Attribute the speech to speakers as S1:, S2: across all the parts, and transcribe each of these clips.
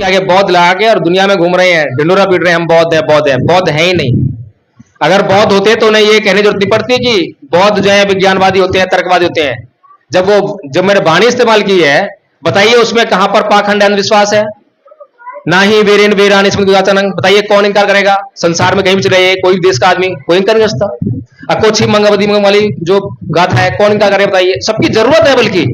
S1: के आगे बौद्ध लगा के और दुनिया में घूम रहे हैं, ढिंडोरा पीट रहे हैं, हम बौद्ध है बौद्ध है। बौद्ध है ही नहीं। अगर बौद्ध होते तो उन्हें ये कहने की जरूरत नहीं पड़ती कि बौद्ध जो है विज्ञानवादी होते हैं, तर्कवादी होते हैं। जब मैंने वाणी इस्तेमाल की है, बताइए उसमें कहां पर पाखंड अंधविश्वास है? ना ही वेरेन वेरान इसमें दुराचनंग, बताइए कौन इनकार करेगा? संसार में कहीं भी चले, कोई भी देश का आदमी, कोई इनकार नहीं करता। अकोछी मंगवदी वाली जो गाथा है, कौन इनकार करेगा? बताइए, सबकी जरूरत है। बल्कि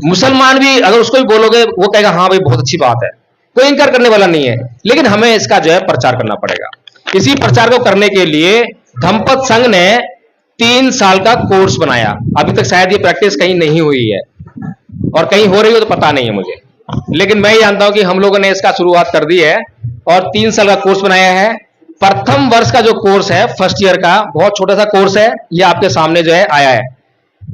S1: मुसलमान भी अगर उसको भी बोलोगे, वो कहेगा हाँ भाई बहुत अच्छी बात है, कोई इनकार करने वाला नहीं है। लेकिन हमें इसका जो है प्रचार करना पड़ेगा। इसी प्रचार को करने के लिए धम्मपद संघ ने 3 साल का कोर्स बनाया। अभी तक शायद ये प्रैक्टिस कहीं नहीं हुई है, और कहीं हो रही हो तो पता नहीं है मुझे, लेकिन मैं जानता हूं कि हम लोगों ने इसका शुरुआत कर दी है और 3 साल का कोर्स बनाया है। प्रथम वर्ष का जो कोर्स है, फर्स्ट ईयर का, बहुत छोटा सा कोर्स है। ये आपके सामने जो है आया है।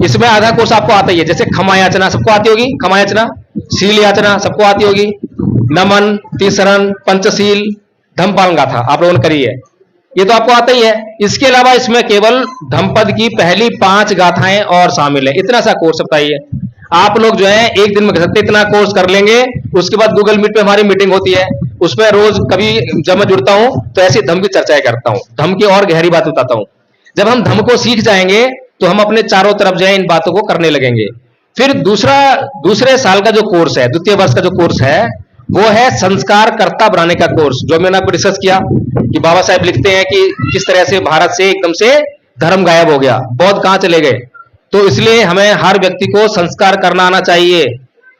S1: इसमें आधा कोर्स आपको आता ही है, जैसे क्षमा याचना सबको आती होगी, क्षमा याचना, शील याचना सबको आती होगी, नमन, तीसरण, पंचशील, धम्मपालन गाथा आप लोगों ने करी है, ये तो आपको आता ही है। इसके अलावा इसमें केवल धम्मपद की पहली 5 गाथाएं और शामिल है। इतना सा कोर्स बताइए, आप लोग जो है एक दिन में कर सकते, इतना कोर्स कर लेंगे। उसके बाद गूगल मीट पे हमारी मीटिंग होती है, उसमें रोज कभी जब मैं जुड़ता हूं तो ऐसी धम्म की चर्चाएं करता हूं, धम्म की और गहरी बात बताता हूं। जब हम धम्म को सीख जाएंगे तो हम अपने चारों तरफ जो है इन बातों को करने लगेंगे। फिर दूसरे साल का जो कोर्स है, द्वितीय वर्ष का जो कोर्स है, वो है संस्कारकर्ता बनाने का कोर्स, जो मैंने आपको डिस्कस किया कि बाबा साहब लिखते हैं कि किस तरह से भारत से एकदम से धर्म गायब हो गया, बौद्ध कहां चले गए। तो इसलिए हमें हर व्यक्ति को संस्कार करना आना चाहिए।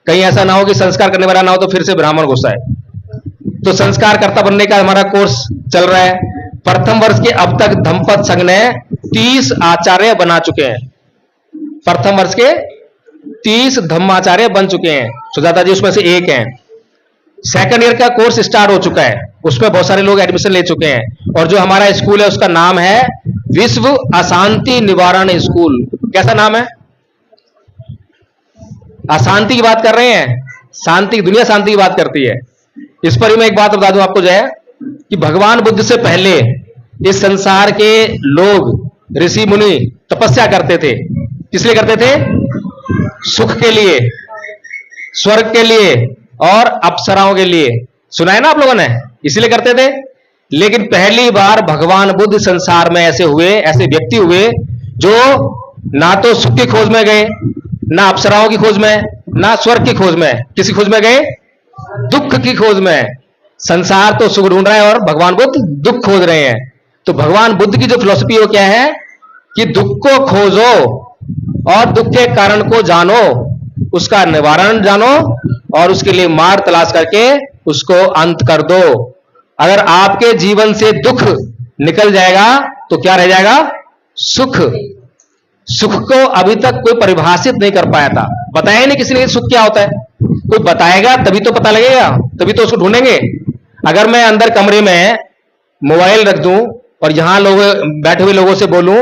S1: कहीं ऐसा ना हो कि संस्कार करने वाला ना हो तो फिर से ब्राह्मण घुसा है। तो संस्कारकर्ता बनने का हमारा कोर्स चल रहा है। प्रथम वर्ष के अब तक धम्मपद संघ ने 30 आचार्य बना चुके हैं। प्रथम वर्ष के 30 धम्माचार्य बन चुके हैं। सुजाता जी उसमें से एक हैं। सेकंड ईयर का कोर्स स्टार्ट हो चुका है, उसमें बहुत सारे लोग एडमिशन ले चुके हैं। और जो हमारा स्कूल है उसका नाम है विश्व अशांति निवारण स्कूल। कैसा नाम है? अशांति की बात कर रहे हैं, शांति, दुनिया शांति की बात करती है। इस पर ही मैं एक बात बता दूं आपको जो है कि भगवान बुद्ध से पहले इस संसार के लोग, ऋषि मुनि तपस्या करते थे। किस लिए करते थे? सुख के लिए, स्वर्ग के लिए और अप्सराओं के लिए। सुना है ना आप लोगों ने? इसलिए करते थे। लेकिन पहली बार भगवान बुद्ध संसार में ऐसे व्यक्ति हुए जो ना तो सुख की खोज में गए, ना अप्सराओं की खोज में, ना स्वर्ग की खोज में। किसी खोज में गए? दुख की खोज में। संसार तो सुख ढूंढ रहा है और भगवान बुद्ध दुख खोज रहे हैं। तो भगवान बुद्ध की जो फिलॉसफी वो क्या है कि दुख को खोजो और दुख के कारण को जानो, उसका निवारण जानो और उसके लिए मार्ग तलाश करके उसको अंत कर दो। अगर आपके जीवन से दुख निकल जाएगा तो क्या रह जाएगा? सुख। सुख को अभी तक कोई परिभाषित नहीं कर पाया था, बताया नहीं किसी ने सुख क्या होता है। कोई बताएगा तभी तो पता लगेगा, तभी तो उसको ढूंढेंगे। अगर मैं अंदर कमरे में मोबाइल रख दूं और यहां लोग बैठे हुए लोगों से बोलूं,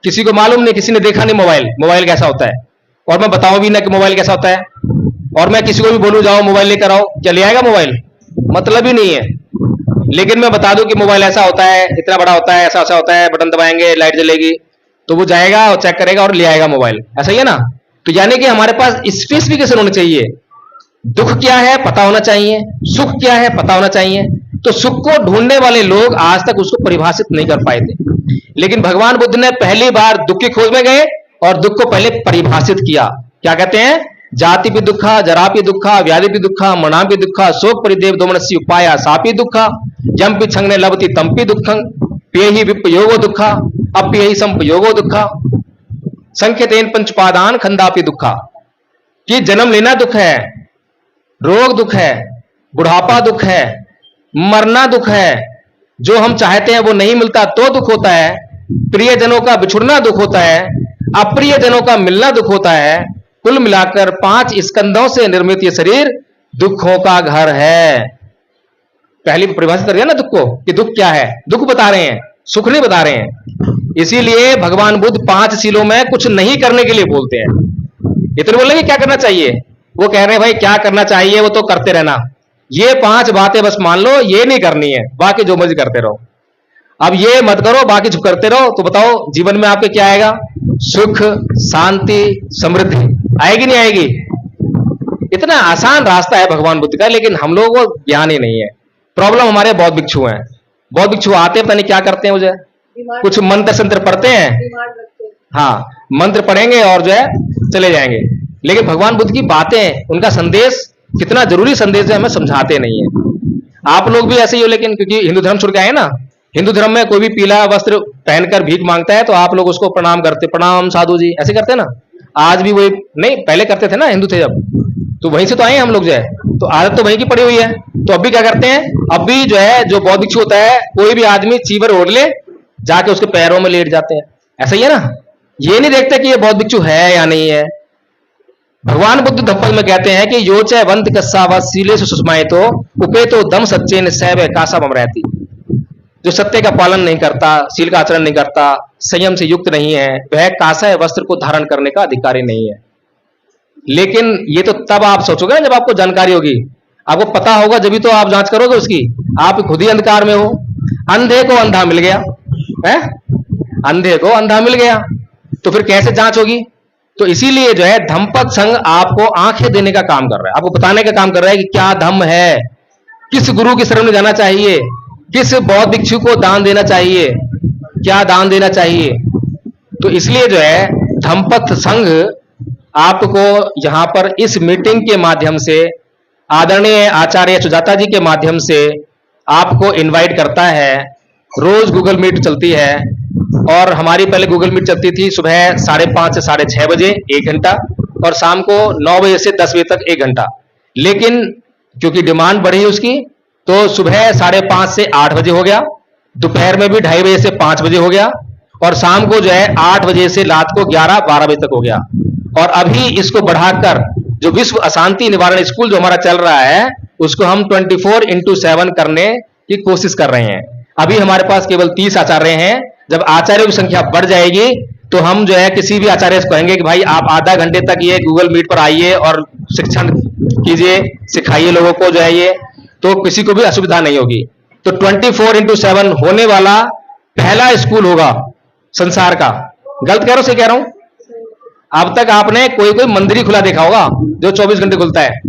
S1: किसी को मालूम नहीं, किसी ने देखा नहीं मोबाइल कैसा होता है, और मैं बताऊं भी ना कि मोबाइल कैसा होता है, और मैं किसी को भी बोलूं जाओ मोबाइल लेकर आओ, क्या ले आएगा मोबाइल? मतलब ही नहीं है। लेकिन मैं बता दूं कि मोबाइल ऐसा होता है, इतना बड़ा होता है, ऐसा ऐसा होता है, बटन दबाएंगे लाइट जलेगी, तो वो जाएगा और चेक करेगा और ले आएगा मोबाइल। ऐसा ही है ना? तो यानी कि हमारे पास स्पेसिफिकेशन होनी चाहिए। दुख क्या है पता होना चाहिए, सुख क्या है पता होना चाहिए। तो सुख को ढूंढने वाले लोग आज तक उसको परिभाषित नहीं कर पाए थे। लेकिन भगवान बुद्ध ने पहली बार दुख की खोज में गए और दुख को पहले परिभाषित किया। क्या कहते हैं? जाति भी दुखा, जरा भी दुखा, व्याधि भी दुखा, मना भी दुखा, शोक परिदेव दोमनस्य उपाया सापी दुखा, जम पी छंगने लभती तंपी दुखं, पेहि विपयोगो दुखा, अप्यहि संपयोगो दुखा, संख्यतेन पंचपादान खंदापि दुखा। कि जन्म लेना दुख है, रोग दुख है, बुढ़ापा दुख है, मरना दुख है, जो हम चाहते हैं वो नहीं मिलता तो दुख होता है, प्रियजनों का बिछुड़ना दुख होता है, अप्रिय जनों का मिलना दुख होता है। कुल मिलाकर 5 स्कंदों से निर्मित ये शरीर दुखों का घर है। पहली परिभाषित कर दिया ना दुख को कि दुख क्या है। दुख बता रहे हैं, सुख नहीं बता रहे हैं। इसीलिए भगवान बुद्ध 5 सीलों में कुछ नहीं करने के लिए बोलते हैं। इतने बोलेंगे क्या करना चाहिए, वो कह रहे हैं भाई क्या करना चाहिए वो तो करते रहना। ये 5 बातें बस मान लो, ये नहीं करनी है, बाकी जो मर्जी करते रहो। अब ये मत करो, बाकी चुप करते रहो। तो बताओ जीवन में आपके क्या आएगा? सुख, शांति, समृद्धि आएगी नहीं आएगी? इतना आसान रास्ता है भगवान बुद्ध का, लेकिन हम लोगों को ज्ञान ही नहीं है। प्रॉब्लम हमारे बौद्ध भिक्षु हैं। बौद्ध भिक्षु आते पता नहीं क्या करते हैं, मुझे कुछ मंत्र संत्र पढ़ते हैं, हाँ मंत्र पढ़ेंगे और जो है चले जाएंगे, लेकिन भगवान बुद्ध की बातें, उनका संदेश कितना जरूरी संदेश है हमें समझाते नहीं है। आप लोग भी ऐसे ही हो, लेकिन क्योंकि हिंदू धर्म छोड़ के आए ना, हिंदू धर्म में कोई भी पीला वस्त्र पहनकर भीख मांगता है तो आप लोग उसको प्रणाम करते, प्रणाम साधु जी ऐसे करते हैं ना। आज भी वही नहीं, पहले करते थे ना, हिंदू थे जब, तो वहीं से तो आए हम लोग जो है, तो आदत तो वहीं की पड़ी हुई है। तो अब भी क्या करते हैं, अब भी जो है जो बौद्ध भिक्षु होता है, कोई भी आदमी चीवर ओढ़ ले जाके उसके पैरों में लेट जाते हैं, ऐसा ही है ना। ये नहीं देखते कि ये बौद्ध भिक्षु है या नहीं है। भगवान बुद्ध धप्पल में कहते हैं कि यो च वंत कस्सावा सीले सुषमाए तो उपे तो दम सच्चे ने सैव कासा बम रहती। जो सत्य का पालन नहीं करता, शील का आचरण नहीं करता, संयम से युक्त नहीं है, वह कासा वस्त्र को धारण करने का अधिकारी नहीं है। लेकिन ये तो तब आप सोचोगे ना जब आपको जानकारी होगी, आपको पता होगा, जब भी तो आप जांच करोगे उसकी। आप खुद ही अंधकार में हो। अंधे को अंधा मिल गया है, अंधे को अंधा मिल गया, तो फिर कैसे जांच होगी। तो इसीलिए जो है धम्मपद संघ आपको आंखें देने का काम कर रहा है, आपको बताने का काम कर रहा है कि क्या धम्म है, किस गुरु की शरण में जाना चाहिए, किस बौद्ध भिक्षु को दान देना चाहिए, क्या दान देना चाहिए। तो इसलिए जो है धम्मपद संघ आपको यहां पर इस मीटिंग के माध्यम से, आदरणीय आचार्य सुजाता जी के माध्यम से आपको इनवाइट करता है। रोज गूगल मीट चलती है, और हमारी पहले गूगल मीट चलती थी सुबह 5:30 से 6:30 बजे 1 घंटा, और शाम को 9 बजे से 10 बजे तक 1 घंटा। लेकिन क्योंकि डिमांड बढ़ी उसकी, तो सुबह 5:30 से 8 बजे हो गया, दोपहर में भी 2:30 बजे से 5 बजे हो गया, और शाम को जो है 8 बजे से रात को 11-12 बजे तक हो गया। और अभी इसको बढ़ाकर जो विश्व अशांति निवारण स्कूल जो हमारा चल रहा है, उसको हम 24/7 करने की कोशिश कर रहे हैं। अभी हमारे पास केवल 30 आचार्य हैं। जब आचार्यों की संख्या बढ़ जाएगी तो हम जो है किसी भी आचार्य से कहेंगे कि भाई आप आधा घंटे तक ये गूगल मीट पर आइए और शिक्षण कीजिए, सिखाइए लोगों को जो है ये, तो किसी को भी असुविधा नहीं होगी। तो 24/7 होने वाला पहला स्कूल होगा संसार का। गलत कह रहा हूं, सही कह रहा हूं? अब तक आपने कोई मंदिर ही खुला देखा होगा जो 24 घंटे खुलता है।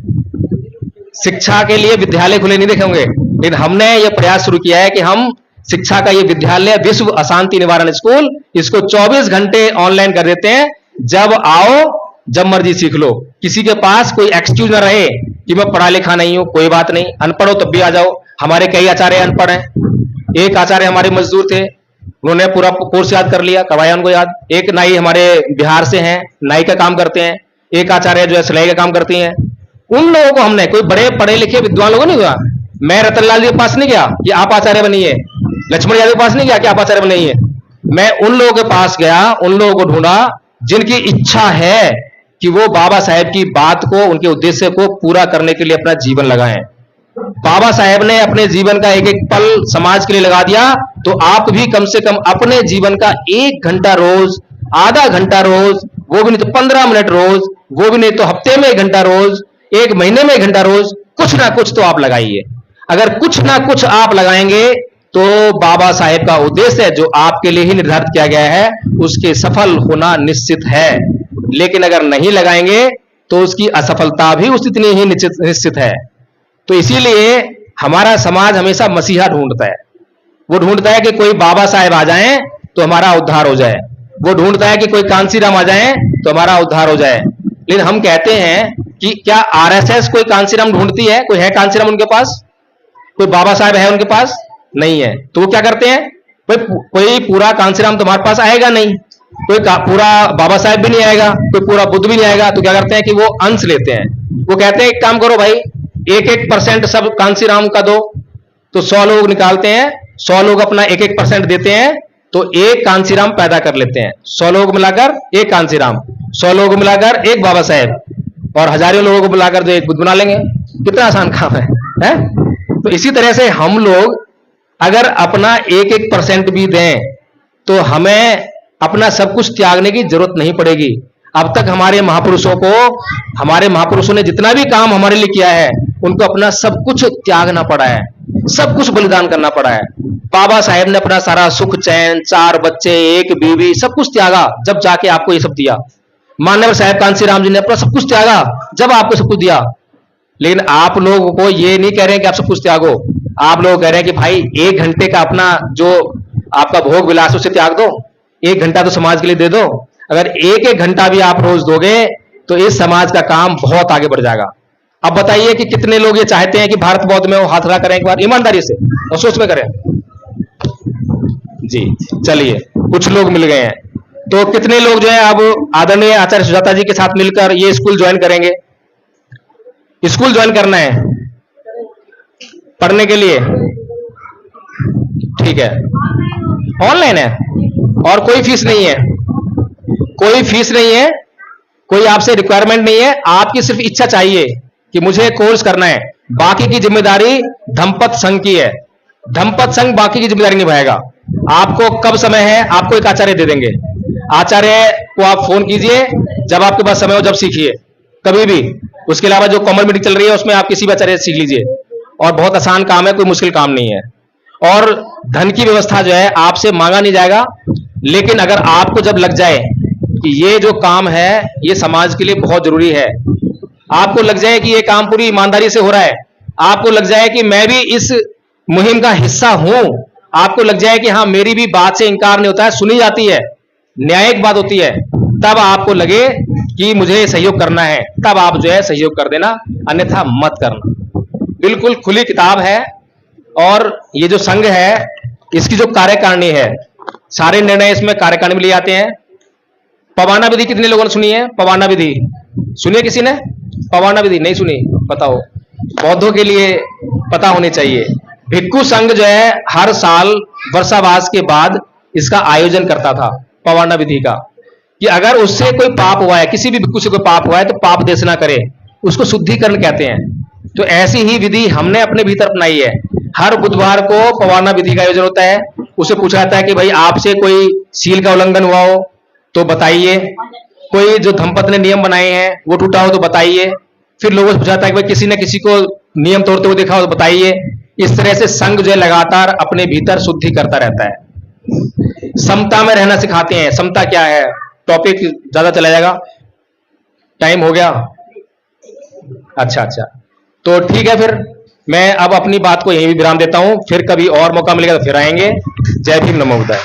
S1: शिक्षा के लिए विद्यालय खुले नहीं देखे होंगे, लेकिन हमने ये प्रयास शुरू किया है कि हम शिक्षा का ये विद्यालय विश्व अशांति निवारण स्कूल, इसको 24 घंटे ऑनलाइन कर देते हैं। जब आओ, जब मर्जी सीख लो, किसी के पास कोई एक्सक्यूज ना रहे कि मैं पढ़ा लिखा नहीं हूं। कोई बात नहीं, अनपढ़ हो तब भी आ जाओ। हमारे कई आचार्य अनपढ़ हैं। एक आचार्य हमारे मजदूर थे, उन्होंने पूरा कोर्स याद कर लिया, करवाया उनको याद। एक नाई हमारे बिहार से हैं, नाई का काम करते हैं। एक आचार्य जो है सिलाई का काम करती हैं। उन लोगों को हमने, कोई बड़े पढ़े लिखे विद्वान लोगों नहीं हुआ, मैं रतनलाल जी के पास नहीं गया कि आप आचार्य बनिए, लक्ष्मण यादव के पास नहीं गया कि आप आचार्य बनिए। मैं उन लोगों के पास गया, उन लोगों को ढूंढा जिनकी इच्छा है कि वो बाबा साहेब की बात को, उनके उद्देश्य को पूरा करने के लिए अपना जीवन लगाएं। बाबा साहेब ने अपने जीवन का एक एक पल समाज के लिए लगा दिया, तो आप भी कम से कम अपने जीवन का 1 घंटा रोज, आधा घंटा रोज, वो भी नहीं तो 15 मिनट रोज, वो भी नहीं तो हफ्ते में 1 घंटा रोज, 1 महीने में 1 घंटा रोज, कुछ ना कुछ तो आप लगाइए। अगर कुछ ना कुछ आप लगाएंगे तो बाबा साहेब का उद्देश्य जो आपके लिए ही निर्धारित किया गया है, उसके सफल होना निश्चित है। लेकिन अगर नहीं लगाएंगे तो उसकी असफलता भी उतनी ही निश्चित है। तो इसीलिए हमारा समाज हमेशा मसीहा ढूंढता है। वो ढूंढता है कि कोई बाबा साहेब आ जाएं तो हमारा उद्धार हो जाए, वो ढूंढता है कि कोई कांसीराम आ जाएं तो हमारा उद्धार हो जाए। लेकिन हम कहते हैं कि क्या आरएसएस कोई कांसीराम ढूंढती है? कोई है कांसीराम उनके पास? कोई बाबा साहेब है उनके पास? नहीं है। तो वो क्या करते हैं, कोई पूरा कांसीराम तुम्हारे पास आएगा नहीं, कोई पूरा बाबा साहेब भी नहीं आएगा, कोई पूरा बुद्ध भी नहीं आएगा। तो क्या करते हैं कि वो अंश लेते हैं। वो कहते हैं एक काम करो भाई, 1-1% सब कांसीराम का दो। तो 100 लोग निकालते हैं, 100 लोग अपना 1-1% देते हैं, तो 1 कांसीराम पैदा कर लेते हैं। 100 लोग मिलाकर 1 कांसीराम, 100 लोग मिलाकर 1 बाबा साहेब, और हजारों लोगों को मिलाकर जो 1 बुद्ध बना लेंगे। कितना आसान काम है? तो इसी तरह से हम लोग अगर अपना 1-1% भी दें तो हमें अपना सब कुछ त्यागने की जरूरत नहीं पड़ेगी। अब तक हमारे महापुरुषों ने जितना भी काम हमारे लिए किया है, उनको अपना सब कुछ त्यागना पड़ा है, सब कुछ बलिदान करना पड़ा है। बाबा साहेब ने अपना सारा सुख चैन, 4 बच्चे, 1 बीवी, सब कुछ त्यागा, जब जाके आपको ये सब दिया। मान्यवर साहेब कांसी राम जी ने अपना सब कुछ त्यागा जब आपको सब कुछ दिया। लेकिन आप लोगों को ये नहीं कह रहे हैं कि आप सब कुछ त्यागो, आप लोग कह रहे हैं कि भाई 1 घंटे का अपना जो आपका भोग विलास उसे त्याग दो, 1 घंटा तो समाज के लिए दे दो। अगर 1-1 घंटा भी आप रोज दोगे तो इस समाज का काम बहुत आगे बढ़ जाएगा। अब बताइए कि कितने लोग ये चाहते हैं कि भारत बौद्ध में वो हाथ खड़ा करें एक बार ईमानदारी से और सोच में करें। जी चलिए, कुछ लोग मिल गए हैं, तो कितने लोग जो है अब आदरणीय आचार्य सुजाता जी के साथ मिलकर ये स्कूल ज्वाइन करेंगे? स्कूल ज्वाइन करना है पढ़ने के लिए, ठीक है, ऑनलाइन है और कोई फीस नहीं है, कोई फीस नहीं है, कोई आपसे रिक्वायरमेंट नहीं है, आपकी सिर्फ इच्छा चाहिए कि मुझे कोर्स करना है। बाकी की जिम्मेदारी धम्मपद संघ की है, धम्मपद संघ बाकी की जिम्मेदारी निभाएगा। आपको कब समय है, आपको एक आचार्य दे देंगे, आचार्य को आप फोन कीजिए जब आपके पास समय हो, जब सीखिए कभी भी। उसके अलावा जो कॉमन मीटिंग चल रही है उसमें आप किसी भी आचार्य से सीख लीजिए, और बहुत आसान काम है, कोई मुश्किल काम नहीं है। और धन की व्यवस्था जो है आपसे मांगा नहीं जाएगा, लेकिन अगर आपको जब लग जाए कि ये जो काम है ये समाज के लिए बहुत जरूरी है, आपको लग जाए कि ये काम पूरी ईमानदारी से हो रहा है, आपको लग जाए कि मैं भी इस मुहिम का हिस्सा हूं, आपको लग जाए कि हाँ मेरी भी बात से इंकार नहीं होता है, सुनी जाती है, न्यायिक बात होती है, तब आपको लगे कि मुझे सहयोग करना है, तब आप जो है सहयोग कर देना, अन्यथा मत करना। बिल्कुल खुली किताब है। और ये जो संघ है इसकी जो कार्यकारिणी है, सारे निर्णय इसमें कार्यकारिणी में लिए आते हैं। पवाना विधि कितने लोगों ने सुनी है? पवाना विधि सुनिए, किसी ने पवाना विधि नहीं सुनी? बताओ, बौद्धों के लिए पता होनी चाहिए। भिक्खु संघ जो है हर साल वर्षावास के बाद इसका आयोजन करता था, पवाना विधि का, कि अगर उससे कोई पाप हुआ है, किसी भी भिक्खु से कोई पाप हुआ है तो पाप देश ना करे, उसको शुद्धिकरण कहते हैं। तो ऐसी ही विधि हमने अपने भीतर अपनाई है। हर बुधवार को पवाना विधि का आयोजन होता है, उसे पूछा जाता है कि भाई आपसे कोई सील का उल्लंघन हुआ हो तो बताइए, कोई जो धम्मपद ने नियम बनाए हैं वो टूटा हो तो बताइए, फिर लोगों से पूछा जाता है कि भाई किसी ने किसी को नियम तोड़ते हुए देखा हो तो बताइए। इस तरह से संघ जो है लगातार अपने भीतर शुद्धि करता रहता है। समता में रहना सिखाते हैं। समता क्या है? टॉपिक ज्यादा चला जाएगा, टाइम हो गया। अच्छा, तो ठीक है, फिर मैं अब अपनी बात को यहीं भी विराम देता हूं, फिर कभी और मौका मिलेगा तो फिर आएंगे। जय भीम, नमो बुद्धाय।